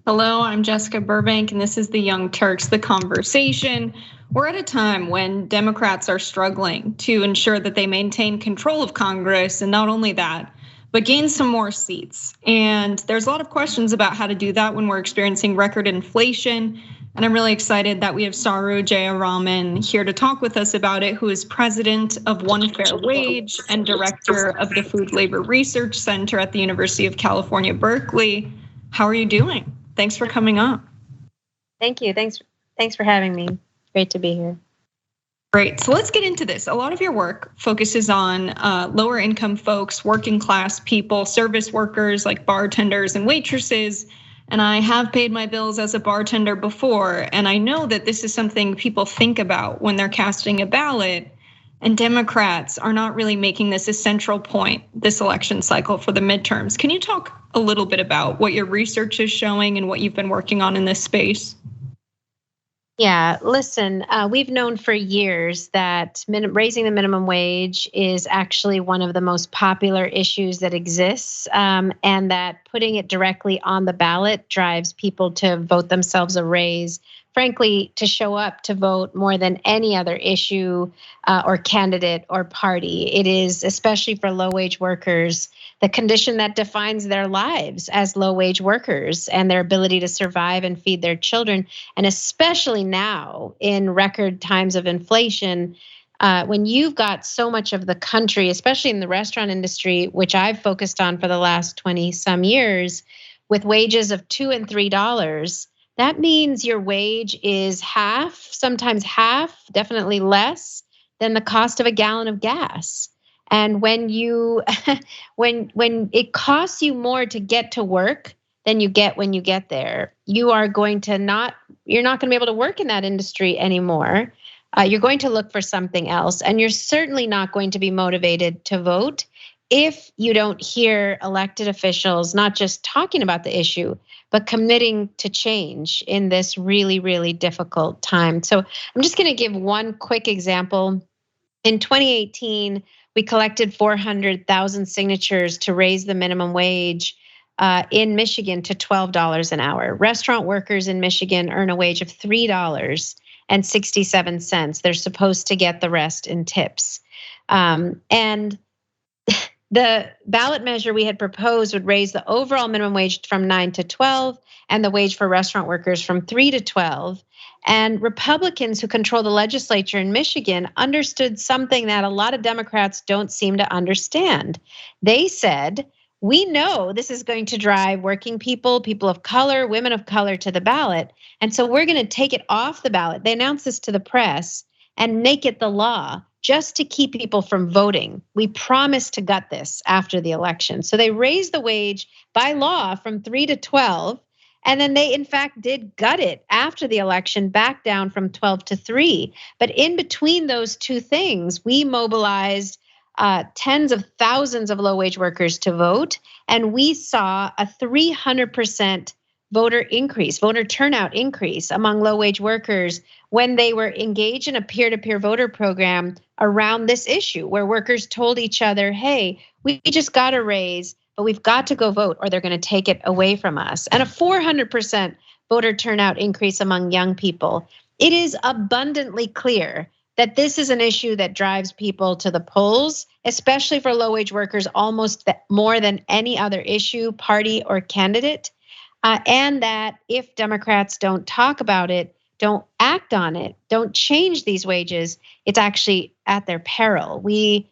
Hello, I'm Jessica Burbank, and this is the Young Turks, The Conversation. We're at a time when Democrats are struggling to ensure that they maintain control of Congress, and not only that, but gain some more seats. And there's a lot of questions about how to do that when we're experiencing record inflation. And I'm really excited that we have Saru Jayaraman here to talk with us about it, who is president of One Fair Wage and director of the Food Labor Research Center at the University of California, Berkeley. How are you doing? Thanks for coming on. Thank you. Thanks for having me. Great to be here. Great. So let's get into this. A lot of your work focuses on lower income folks, working class people, service workers like bartenders and waitresses. And I have paid my bills as a bartender before. And I know that this is something people think about when they're casting a ballot. And Democrats are not really making this a central point this election cycle for the midterms. Can you talk a little bit about what your research is showing and what you've been working on in this space? Yeah, listen, we've known for years that raising the minimum wage is actually one of the most popular issues that exists, and that putting it directly on the ballot drives people to vote themselves a raise, frankly, to show up to vote more than any other issue or candidate or party. It is, especially for low-wage workers, the condition that defines their lives as low-wage workers and their ability to survive and feed their children. And especially now in record times of inflation, when you've got so much of the country, especially in the restaurant industry, which I've focused on for the last 20 some years, with wages of $2 and $3, that means your wage is half, sometimes half, definitely less than the cost of a gallon of gas. And when you, when it costs you more to get to work than you get when you get there, you're not going to be able to work in that industry anymore. You're going to look for something else, and you're certainly not going to be motivated to vote if you don't hear elected officials not just talking about the issue, but committing to change in this really, really difficult time. So I'm just going to give one quick example. In 2018, we collected 400,000 signatures to raise the minimum wage in Michigan to $12 an hour. Restaurant workers in Michigan earn a wage of $3.67. They're supposed to get the rest in tips. And the ballot measure we had proposed would raise the overall minimum wage from 9 to 12 and the wage for restaurant workers from 3 to 12. And Republicans who control the legislature in Michigan understood something that a lot of Democrats don't seem to understand. They said, we know this is going to drive working people, people of color, women of color to the ballot. And so we're going to take it off the ballot. They announced this to the press and make it the law just to keep people from voting. We promised to gut this after the election. So they raised the wage by law from 3 to 12. And then they, in fact, did gut it after the election back down from 12 to 3. But in between those two things, we mobilized tens of thousands of low-wage workers to vote. And we saw a 300% voter turnout increase among low-wage workers when they were engaged in a peer-to-peer voter program around this issue, where workers told each other, hey, we just got a raise, but we've got to go vote or they're going to take it away from us. And a 400% voter turnout increase among young people. It is abundantly clear that this is an issue that drives people to the polls, especially for low-wage workers, almost more than any other issue, party, or candidate. And that if Democrats don't talk about it, don't act on it, don't change these wages, it's actually at their peril. We've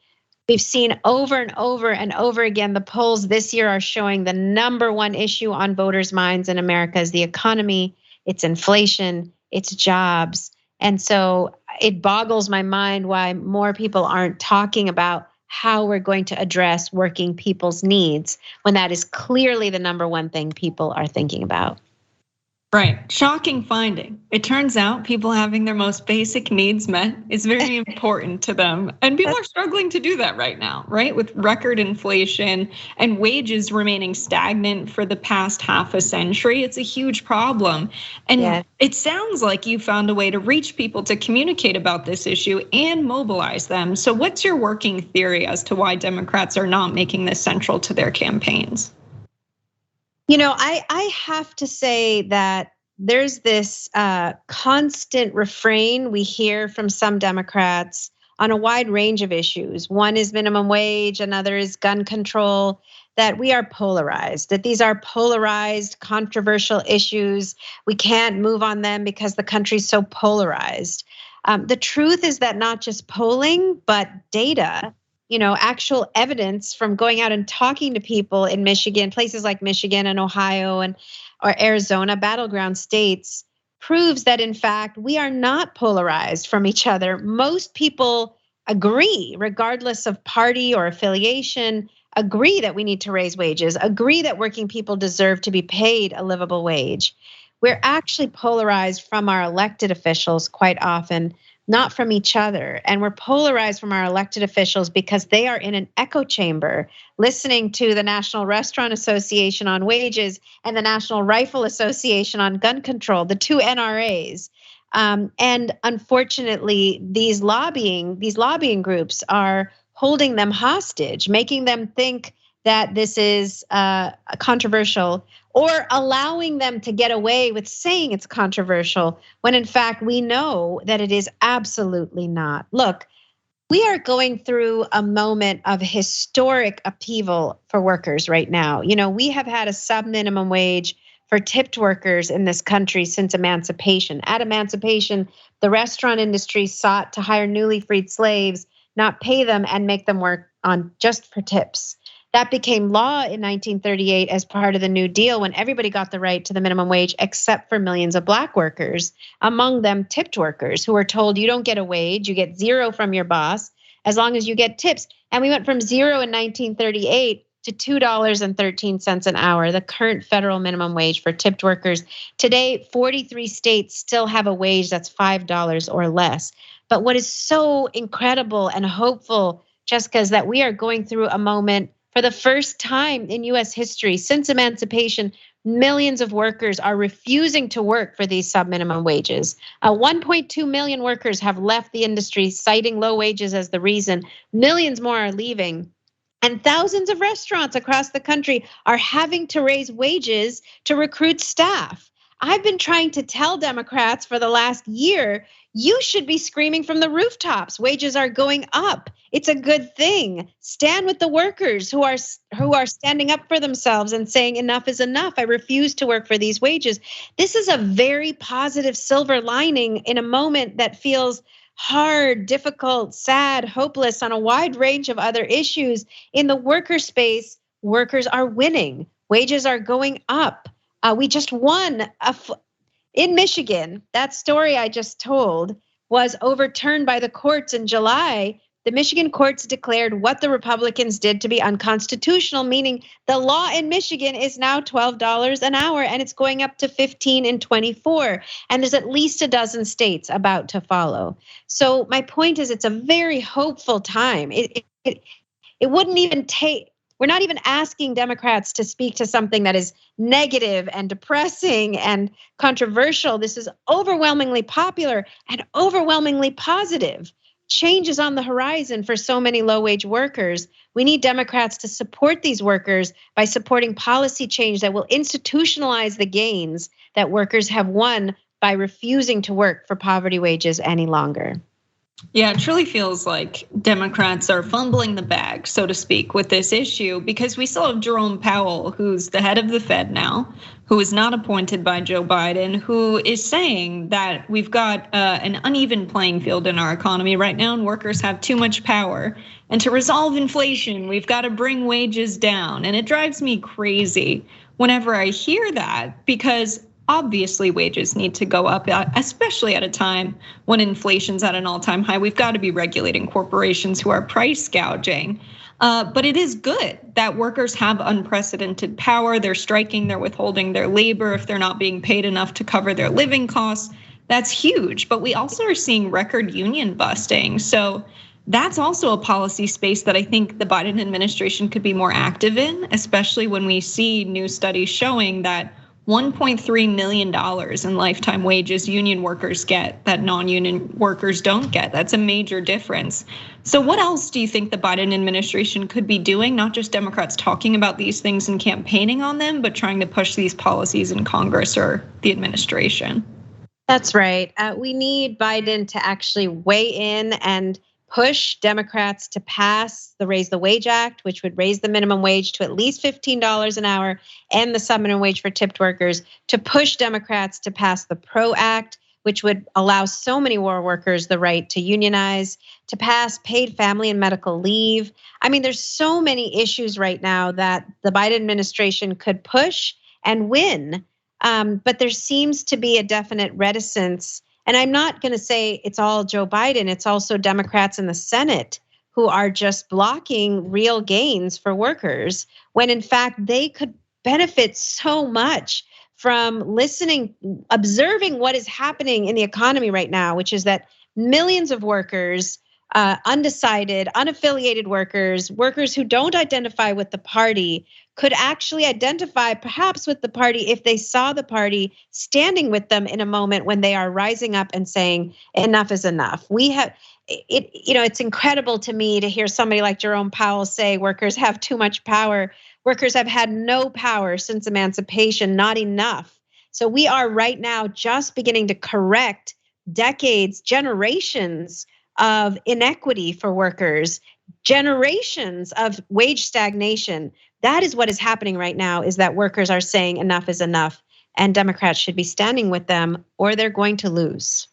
seen over and over and over again, the polls this year are showing the number one issue on voters' minds in America is the economy, it's inflation, it's jobs. And so it boggles my mind why more people aren't talking about how we're going to address working people's needs when that is clearly the number one thing people are thinking about. Right, shocking finding. It turns out people having their most basic needs met is very important to them. And people are struggling to do that right now, right? With record inflation and wages remaining stagnant for the past half a century, it's a huge problem. And It sounds like you found a way to reach people to communicate about this issue and mobilize them. So what's your working theory as to why Democrats are not making this central to their campaigns? I have to say that there's this constant refrain we hear from some Democrats on a wide range of issues. One is minimum wage, another is gun control, that we are polarized, that these are polarized, controversial issues. We can't move on them because the country's so polarized. The truth is that not just polling, but data, actual evidence from going out and talking to people in Michigan, places like Michigan and Ohio or Arizona, battleground states, proves that in fact we are not polarized from each other. Most people agree, regardless of party or affiliation, agree that we need to raise wages, agree that working people deserve to be paid a livable wage. We're actually polarized from our elected officials quite often, not from each other. And we're polarized from our elected officials because they are in an echo chamber, listening to the National Restaurant Association on wages and the National Rifle Association on gun control, the two NRAs. And unfortunately, these lobbying groups are holding them hostage, making them think that this is controversial, or allowing them to get away with saying it's controversial when in fact we know that it is absolutely not. Look, we are going through a moment of historic upheaval for workers right now. We have had a sub-minimum wage for tipped workers in this country since emancipation. At emancipation, the restaurant industry sought to hire newly freed slaves, not pay them, and make them work on just for tips. That became law in 1938 as part of the New Deal, when everybody got the right to the minimum wage except for millions of Black workers, among them tipped workers, who were told you don't get a wage, you get zero from your boss as long as you get tips. And we went from zero in 1938 to $2.13 an hour, the current federal minimum wage for tipped workers. Today, 43 states still have a wage that's $5 or less. But what is so incredible and hopeful, Jessica, is that we are going through a moment for the first time in US history since emancipation. Millions of workers are refusing to work for these sub-minimum wages. 1.2 million workers have left the industry, citing low wages as the reason. Millions more are leaving. And thousands of restaurants across the country are having to raise wages to recruit staff. I've been trying to tell Democrats for the last year, you should be screaming from the rooftops. Wages are going up. It's a good thing. Stand with the workers who are standing up for themselves and saying enough is enough. I refuse to work for these wages. This is a very positive silver lining in a moment that feels hard, difficult, sad, hopeless on a wide range of other issues. In the worker space, workers are winning. Wages are going up. We just won in Michigan. That story I just told was overturned by the courts in July. The Michigan courts declared what the Republicans did to be unconstitutional, meaning the law in Michigan is now $12 an hour, and it's going up to $15 in 24. And there's at least a dozen states about to follow. So my point is, it's a very hopeful time. It wouldn't even take. We're not even asking Democrats to speak to something that is negative and depressing and controversial. This is overwhelmingly popular and overwhelmingly positive. Change is on the horizon for so many low-wage workers. We need Democrats to support these workers by supporting policy change that will institutionalize the gains that workers have won by refusing to work for poverty wages any longer. Yeah, it truly feels like Democrats are fumbling the bag, so to speak, with this issue, because we still have Jerome Powell, who's the head of the Fed now, who is not appointed by Joe Biden, who is saying that we've got an uneven playing field in our economy right now, and workers have too much power. And to resolve inflation, we've got to bring wages down. And it drives me crazy whenever I hear that, because obviously wages need to go up, especially at a time when inflation's at an all-time high. We've got to be regulating corporations who are price gouging. But it is good that workers have unprecedented power. They're striking, they're withholding their labor if they're not being paid enough to cover their living costs. That's huge. But we also are seeing record union busting. So that's also a policy space that I think the Biden administration could be more active in, especially when we see new studies showing that $1.3 million in lifetime wages union workers get that non-union workers don't get. That's a major difference. So what else do you think the Biden administration could be doing? Not just Democrats talking about these things and campaigning on them, but trying to push these policies in Congress or the administration. That's right. We need Biden to actually weigh in and push Democrats to pass the Raise the Wage Act, which would raise the minimum wage to at least $15 an hour and the sub-minimum wage for tipped workers, to push Democrats to pass the PRO Act, which would allow so many war workers the right to unionize, to pass paid family and medical leave. I mean, there's so many issues right now that the Biden administration could push and win, but there seems to be a definite reticence. And I'm not going to say it's all Joe Biden. It's also Democrats in the Senate who are just blocking real gains for workers, when in fact they could benefit so much from listening, observing what is happening in the economy right now, which is that millions of workers, undecided, unaffiliated workers, workers who don't identify with the party, could actually identify perhaps with the party if they saw the party standing with them in a moment when they are rising up and saying enough is enough. We have it, it's incredible to me to hear somebody like Jerome Powell say workers have too much power. Workers have had no power since emancipation, not enough. So we are right now just beginning to correct decades, generations of inequity for workers, generations of wage stagnation. That is what is happening right now, is that workers are saying enough is enough, and Democrats should be standing with them or they're going to lose.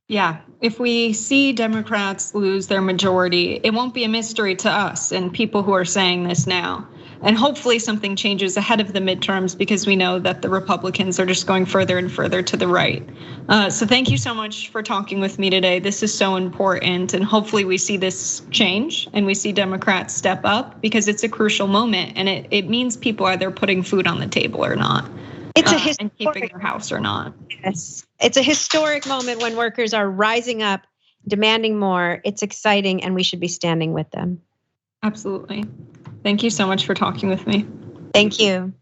Yeah, if we see Democrats lose their majority, it won't be a mystery to us and people who are saying this now. And hopefully something changes ahead of the midterms, because we know that the Republicans are just going further and further to the right. So thank you so much for talking with me today. This is so important, and hopefully we see this change and we see Democrats step up, because it's a crucial moment and it means people are either putting food on the table or not. It's a historic, and keeping their house or not. Yes, it's a historic moment when workers are rising up, demanding more. It's exciting, and we should be standing with them. Absolutely. Thank you so much for talking with me. Thank you.